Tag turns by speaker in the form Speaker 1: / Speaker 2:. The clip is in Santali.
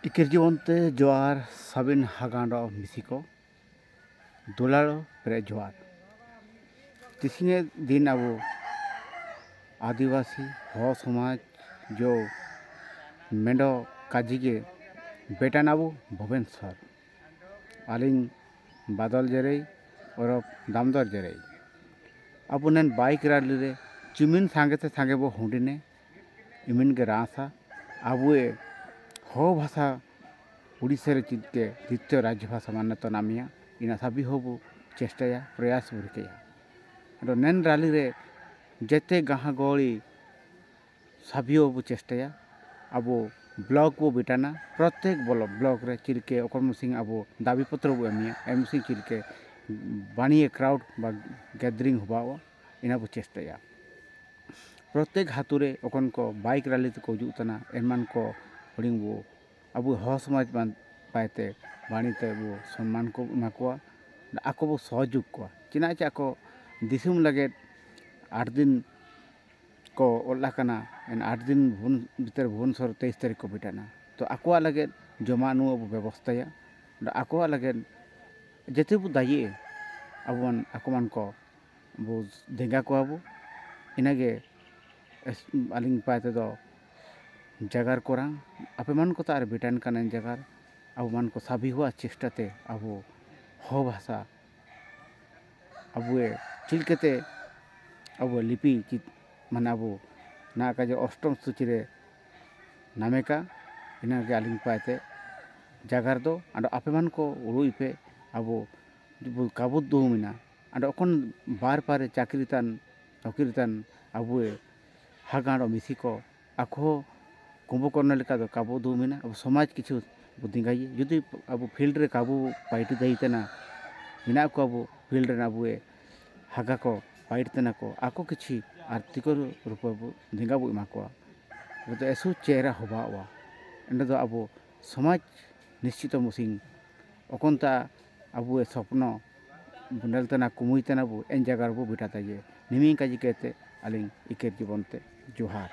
Speaker 1: इकेर जीवनते जोहार साबिन हागांडो मिसिको दुलारो प्रे जोहार तिसिने दिन अब आदिवासी हो समाज जो मेंडो काजिगे बेटा नाबू भुवन सर आलिंग बादल जरे और दामदर जरे अब नन बाइक रैली रे चिमिन सांगे ते सांगे बो हुंडिने इमिन के रासा अबुए हो भाषा उड़ीसा रे चित्ते द्वितीय राज्य भाषा मान्यता नामिया इना सभी होबु चेष्टाया प्रयास बुरकेया अदो नेन रैली रे जेते गाहा गौली सभी होबु चेष्टाया अब ब्लॉक बो बिटाना प्रत्येक ब्लॉक रे चिरके ओकरम सिंह अब दाबी पत्र बो एमिया एमसी चिरके बाणीय क्राउड बा गैदरिंग होबावा इना बो चेष्टाया प्रत्येक हातुरे ओकन को बाइक रैली को जुतना एमान को हडिंग बो अब हो समाज पाते बाणीते वो सम्मान को एमाकोआ आको बो सहयोग को चिना चे आको दिसुम लगे 8 दिन को ओलाकना एन 8 दिन भीतर भुवनेश्वर 23 तारीख को बिटाना तो आकोआ लगे जमा नु अब व्यवस्थाया आकोआ लगे जेते बो दाये अबन आकोमान को बो देंगा को अब इनागे आलिंग पाते दो जगार कोरां आपे मन को तार बिटान कानन जगार अब मन को सभी हुआ चेष्टाते अब हो भाषा अब चिलकते अब लिपि चित मन अब ना का जो अष्टम सूची रे नामे का इना के आलिंग पाते जगार दो आडो आपे मन को उड़ुई पे अब काबुत दुमिना आडो अखन बार पारे चाकरीतान अब हागांडो मिसी को आखो कुंभकर्ण लेका दो काबू दुमिना अब समाज किछु बुद्धिंगाई जुदी अब फील्ड रे काबू पाइट दैतना मिना को अब फील्ड रे अब हागा को पाइट तना को आको किछि आर्थिक रूप धिंगा बो एमा को तो एसु चेहरा होबावा एंड दो अब समाज निश्चित मुसिंग अकोंता अब स्वप्न बुंडल तना कुमुई तना बो एन जगार बो बिटा ताजे निमिंग काजी कहते अलिंग इकेर जीवनते जोहार।